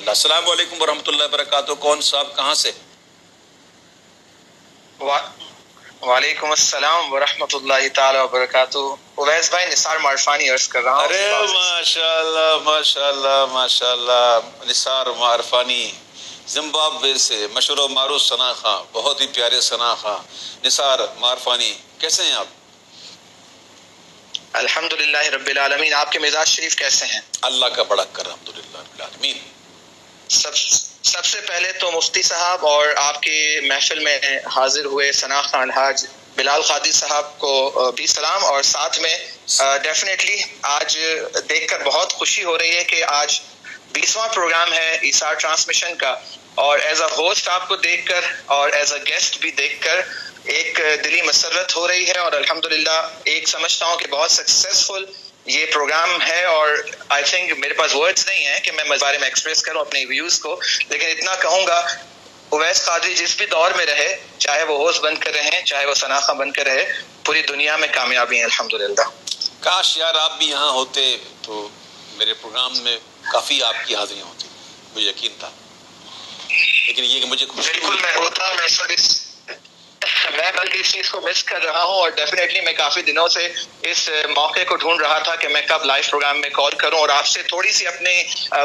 الحمدللہ. السلام علیکم ورحمۃ اللہ وبرکاتہ. کون صاحب کہاں سے؟ وعلیکم السلام ورحمۃ اللہ تعالی وبرکاتہ. اویس بھائی نثار معرفانی عرض کر رہا ہوں. ارے ماشاء اللہ ماشاء اللہ ماشاء اللہ. نثار معرفانی زمبابوے سے، مشہور و معروف ثنا خاں، بہت ہی پیارے ثنا خاں. نثار معرفانی کیسے ہیں آپ؟ الحمدللہ رب العالمین. آپ کے مزاج شریف کیسے ہیں؟ اللہ کا بڑا کرم، الحمدللہ رب العالمین. سب سے پہلے تو مفتی صاحب اور آپ کی محفل میں حاضر ہوئے ثنا خاں الحاج بلال قادری صاحب کو بھی سلام، اور ساتھ میں ڈیفینیٹلی آج دیکھ کر بہت خوشی ہو رہی ہے کہ آج 20واں پروگرام ہے ایثار ٹرانسمیشن کا، اور ایز اے ہوسٹ آپ کو دیکھ کر اور ایز اے گیسٹ بھی دیکھ کر ایک دلی مسرت ہو رہی ہے، اور الحمدللہ ایک سمجھتا ہوں کہ بہت سکسیسفل یہ پروگرام ہے. اور آئی تھنک میرے پاس ورڈز نہیں ہیں کہ میں اس بارے میں ایکسپریس کروں اپنے ویوز کو، لیکن اتنا کہوں گا اویس قادری جس بھی دور میں رہے، چاہے وہ ہوسٹ بن کر رہے چاہے وہ ثنا خاں بن کر رہے، پوری دنیا میں کامیابی ہیں الحمدللہ. کاش یار آپ بھی یہاں ہوتے تو میرے پروگرام میں کافی آپ کی حاضری ہوتی، مجھے یقین تھا. لیکن یہ کہ مجھے بالکل میں ہوتا، میں بلکہ اس چیز کو مس کر رہا ہوں، اور ڈیفینیٹلی میں کافی دنوں سے اس موقع کو ڈھونڈ رہا تھا کہ میں کب لائیو پروگرام میں کال کروں اور آپ سے تھوڑی سی اپنے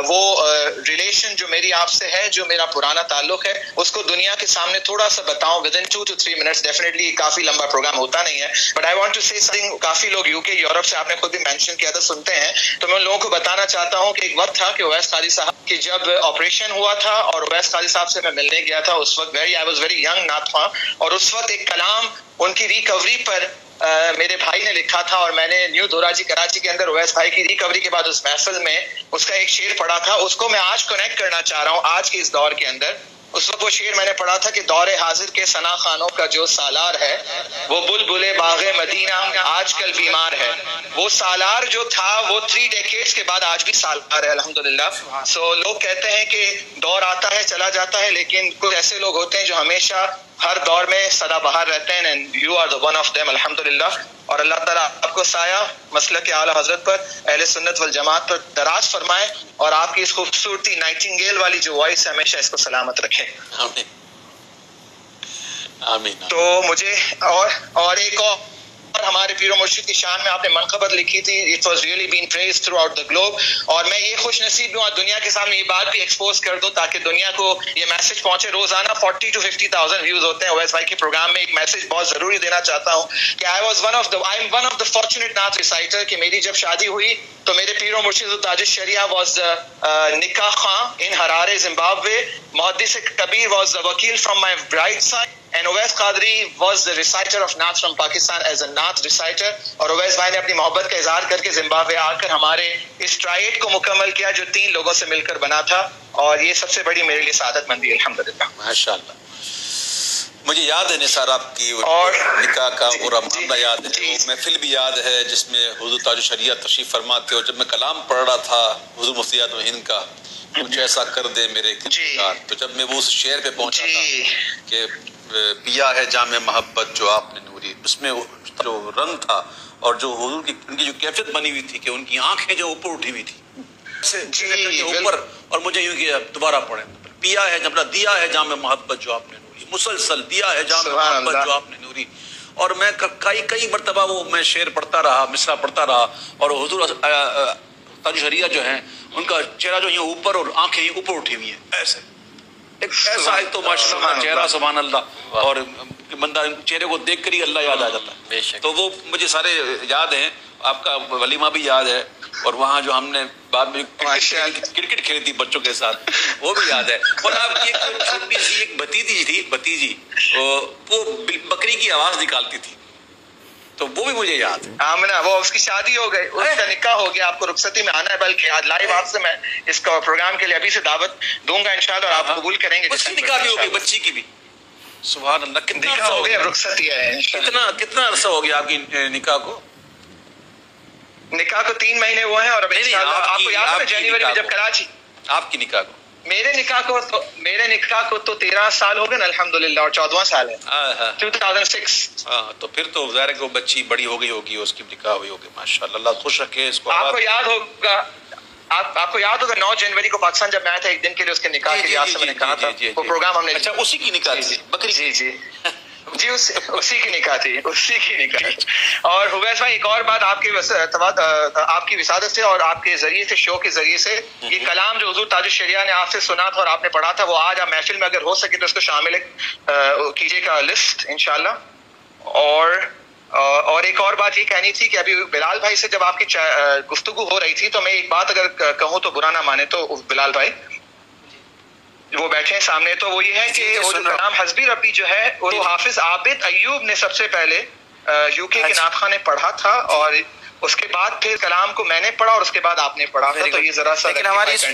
وہ ریلیشن جو میری آپ سے ہے، جو میرا پرانا تعلق ہے، اس کو دنیا کے سامنے تھوڑا سا بتاؤں within 2 to 3 minutes. Definitely کافی لمبا پروگرام ہوتا نہیں ہے، but I want to say something. کافی لوگ یو کے یورپ سے، آپ نے خود بھی مینشن کیا تھا، سنتے ہیں، تو میں ان لوگوں کو بتانا چاہتا ہوں کہ ایک وقت تھا کہ اویس قادری صاحب کی جب آپریشن ہوا تھا اور اویس قادری صاحب سے میں ملنے گیا تھا، اس وقت آئی واز ویری ینگ نات خواں، اور اس وقت ایک کلام ان کی ریکوری پر میرے بھائی نے لکھا تھا، اور میں نے نیو دوراجی کراچی کے اندر اویس بھائی کی ریکوری کے بعد اس محفل میں اس کا ایک شعر پڑھا تھا. اس کو میں آج کنیکٹ کرنا چاہ رہا ہوں آج کے اس دور کے اندر. اس وقت وہ شعر میں نے پڑھا تھا کہ دور حاضر کے ثنا خانوں کا جو سالار ہے، وہ بلبل باغ مدینہ آج کل بیمار ہے. وہ سالار جو تھا وہ 3 decades کے بعد آج بھی سالار ہے الحمدللہ. سو لوگ کہتے ہیں کہ دور آتا ہے چلا جاتا ہے، لیکن کچھ ایسے لوگ ہوتے ہیں جو ہمیشہ ہر دور میں سدا بہار رہتے ہیں، and you are the one of them الحمدللہ. اور اللہ تعالیٰ آپ کو سایہ مسلک اعلی حضرت پر، اہل سنت والجماعت پر دراز فرمائے، اور آپ کی اس خوبصورتی نائٹنگیل والی جو وائس ہے ہمیشہ اس کو سلامت رکھے. آمین آمین. تو مجھے اور ایک اور ہمارے پیر و مرشد کی شان میں آپ نے منقبت لکھی تھی، it was really been praised through out the globe. اور میں یہ خوش نصیب ہوں دنیا کے سامنے یہ بات بھی ایکسپوز کر دوں تاکہ دنیا کو یہ میسج پہنچے. روزانہ 40 to 50,000 ویوز ہوتے ہیں اویس بھائی کے پروگرام میں. ایک میسج بہت ضروری دینا چاہتا ہوں کہ I am one of the fortunate نعت ریسائٹر کہ میری جب شادی ہوئی تو میرے پیر و مرشد تاج الشریعہ واز نکاح خاں ان Harare Zimbabwe. Muhaddis Kabir was the وکیل from my bride side, and Owais Qadri was the reciter of Naat from Pakistan as a Naat reciter. اور اویس بھائی نے اپنی محبت کا اظہار کر کے زمبابوے آ کر ہمارے اس ٹرائیڈ کو مکمل کیا جو 3 لوگوں سے مل کر بنا تھا، اور یہ سب سے بڑی میرے لیے سعادت مندی الحمدللہ. ماشاءاللہ. مجھے یاد ہے نثار آپ کی نکاح کا پورا معاملہ یاد ہے، وہ محفل بھی یاد ہے جس میں حضور تاج الشریعہ تشریف فرما تھے، اور جب میں کلام پڑھ رہا تھا حضور مفتی اعظم ہند کا کچھ ایسا کر دے میرے کردگار، تو جب میں وہ اس شعر پہ پہنچا تھا کہ پیا ہے جام محبت جو آپ نے نوری، اس میں جو رنگ تھا اور جو حضور کی ان کی جو کیفیت بنی ہوئی تھی کہ ان کی آنکھیں جو اوپر اٹھی ہوئی تھی اوپر، اور مجھے یوں کہ دوبارہ پڑھیں، پیا ہے جب دیا ہے جام محبت جو آپ نے نوری، مسلسل دیا ہے جام محبت جو آپ نے نوری. اور میں کئی مرتبہ وہ میں شعر پڑھتا رہا، مصرع پڑھتا رہا، اور حضور تاج الشریعہ جو ہیں ان کا چہرہ جو یوں اوپر اور آنکھیں یوں اوپر اٹھی ہوئی ہیں، ایسے ایک ایسا ایک تو ماشاءاللہ کا چہرہ سبحان اللہ، اور بندہ چہرے کو دیکھ کر ہی اللہ یاد آ جاتا ہے. تو وہ مجھے سارے یاد ہیں، آپ کا ولیمہ بھی یاد ہے، اور وہاں جو ہم نے بعد میں کرکٹ کھیلی تھی بچوں کے ساتھ وہ بھی یاد ہے. اور آپ کی ایک چھوٹی سی ایک بھتیجی وہ بکری کی آواز نکالتی تھی، تو وہ بھی مجھے یاد ہے. آمنہ، وہ اس کی شادی ہو گئی، اس کا نکاح ہو گیا، آپ کو رخصتی میں آنا ہے، بلکہ آج لائیو آپ سے میں اس کا پروگرام کے لیے ابھی سے دعوت دوں گا انشاءاللہ، اور آپ قبول کریں گے. اس کی نکاح بھی ہو گئی، بچی کی بھی، سبحان اللہ. کتنا عرصہ ہو گیا رخصتی ہے؟ کتنا عرصہ ہو گیا آپ کی نکاح کو؟ نکاح کو 3 مہینے ہوئے ہیں، اور اب انشاءاللہ آپ کو یاد ہے جنوری میں جب کراچی آپ کی نکاح کو، میرے نکاح کو تو 13 سال ہو گئے نا الحمدللہ، اور 14واں سال ہے 2006. ہاں، تو پھر تو ظاہر ہے کہ وہ بچی بڑی ہو گئی ہوگی، اس کی نکاح ہوئی ہوگی. ماشاءاللہ، اللہ خوش رکھے اس کو. آپ کو یاد ہوگا آپ کو یاد ہوگا 9 جنوری کو پاکستان جب میں آیا تھا ایک دن کے لیے اس کے نکاح کے لیے میں نے کہا تھا وہ پروگرام ہم نے اچھا اسی کی نکاح تھی بکری جی اسی کی نکاح تھی اور حویس بھائی ایک اور بات آپ کی وسادت سے اور آپ کے ذریعے سے شو کے ذریعے سے یہ کلام جو حضور تاج الشریعہ نے آپ سے سنا تھا اور آپ نے پڑھا تھا وہ آج آپ محفل میں اگر ہو سکے تو اس کو شامل کیجیے گا لسٹ انشاءاللہ. اور ایک اور بات یہ کہنی تھی کہ ابھی بلال بھائی سے جب آپ کی گفتگو ہو رہی تھی تو میں ایک بات اگر کہوں تو برا نہ مانے تو بلال بھائی وہ بیٹھے ہیں سامنے تو وہ یہ ہے کہ وہ جو کلام حسبی ربی جو ہے وہ حافظ عابد ایوب نے سب سے پہلے یو کے نعت خواں نے پڑھا تھا اور اس کے بعد پھر کلام کو میں نے پڑھا اور اس کے بعد آپ نے پڑھا تھا. تو یہ ذرا سا لیکن ہماری اس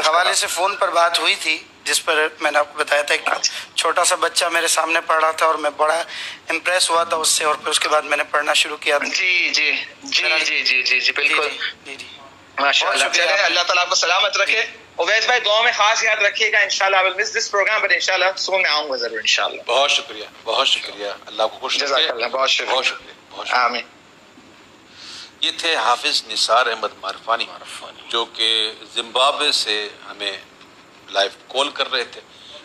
حوالے سے فون پر بات ہوئی تھی جس پر میں نے آپ کو بتایا تھا کہ چھوٹا سا بچہ میرے سامنے پڑھ رہا تھا اور میں بڑا امپریس ہوا تھا اس سے اور پھر اس کے بعد میں نے پڑھنا شروع کیا. جی بالکل ماشاء اللہ. اللہ تعالیٰ آپ کو سلامت رکھے. اویس بھائی دعا میں خاص یاد رکھیے گا انشاءاللہ. I will miss this program but انشاءاللہ سون میں آؤں گا ضرور انشاءاللہ. بہت شکریہ اللہ کو خوش رکھے. بہت شکریہ آمین. یہ تھے حافظ نثار احمد معرفانی جو کہ زمبابوے سے ہمیں لائیو کال کر رہے تھے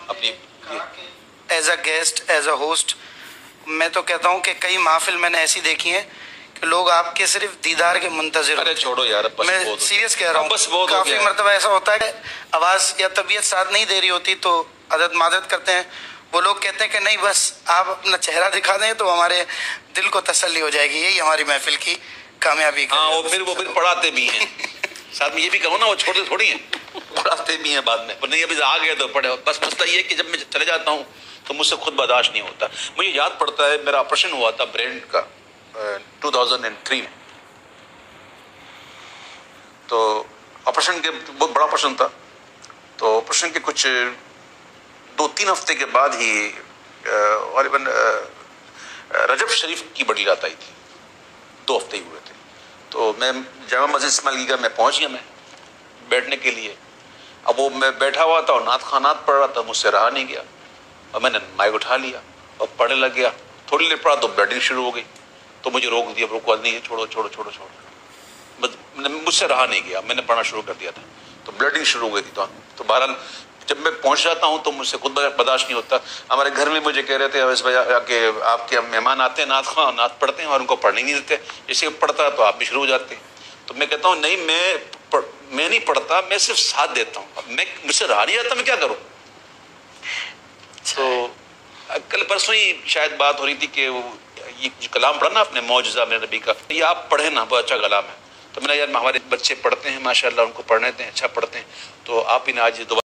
اپنی as a guest as a host. میں تو کہتا ہوں کہ کئی محافل میں نے ایسی دیکھی ہیں کہ لوگ آپ کے صرف دیدار کے منتظر ارے چھوڑو یار میں سیریس کہہ رہا ہوں. کافی مرتبہ ایسا ہوتا ہے کہ آواز یا طبیعت ساتھ نہیں دے رہی ہوتی تو حضرت معذرت کرتے ہیں. وہ لوگ کہتے ہیں کہ نہیں بس آپ اپنا چہرہ دکھا دیں تو ہمارے دل کو تسلی ہو جائے گی. یہی ہماری محفل کی کامیابی. ہاں وہ پھر پڑھاتے بھی ہیں ساتھ میں یہ بھی کہو نا وہ چھوٹے تھوڑی ہیں پڑھاتے بھی ہیں بعد میں. نہیں ابھی آ گئے تو پڑھے. بس مسئلہ یہ کہ جب میں چلے جاتا ہوں تو مجھ سے خود برداشت نہیں ہوتا. مجھے یاد پڑتا ہے میرا آپریشن ہوا تھا برین کا 2003 میں. تو آپریشن کے بہت بڑا آپریشن تھا. تو آپریشن کے کچھ 2-3 ہفتے کے بعد ہی غالباً رجب شریف کی بڑی رات آئی تھی. 2 ہفتے ہی ہوئے تھے. تو میں جامع مسجد اسماعیل گیا. میں پہنچ گیا میں بیٹھنے کے لیے. اب وہ میں بیٹھا ہوا تھا اور نعت خانات پڑھ رہا تھا. مجھ سے رہا نہیں گیا اور میں نے مائک اٹھا لیا اور پڑھنے لگ گیا. تھوڑی دیر پڑھا تو بلیڈنگ شروع ہو گئی. تو مجھے روک دیا. روکوا نہیں چھوڑو مجھ سے رہا نہیں گیا. میں نے پڑھنا شروع کر دیا تھا تو بلیڈنگ شروع ہو گئی تھی. تو بہرحال جب میں پہنچ جاتا ہوں تو مجھ سے خود برداشت نہیں ہوتا. ہمارے گھر میں مجھے کہہ رہے تھے اویس بھائی کہ آپ کے مہمان آتے ہیں نعت خواں نعت پڑھتے ہیں اور ان کو پڑھنے نہیں دیتے. جیسے پڑھتا ہے تو آپ بھی شروع ہو جاتے ہیں. تو میں کہتا ہوں نہیں میں نہیں پڑھتا میں صرف ساتھ دیتا ہوں. مجھ سے رہا نہیں جاتا میں کیا کروں. تو کل پرسوں ہی شاید بات ہو رہی تھی کہ یہ جو کلام پڑھا نا آپ نے معجزہ میرے نبی کا یہ آپ پڑھیں نا بہت اچھا کلام ہے. تو میں نے یار ہمارے بچے پڑھتے ہیں ماشاءاللہ ان کو پڑھنے دیں اچھا پڑھتے ہیں. تو آپ انہیں آج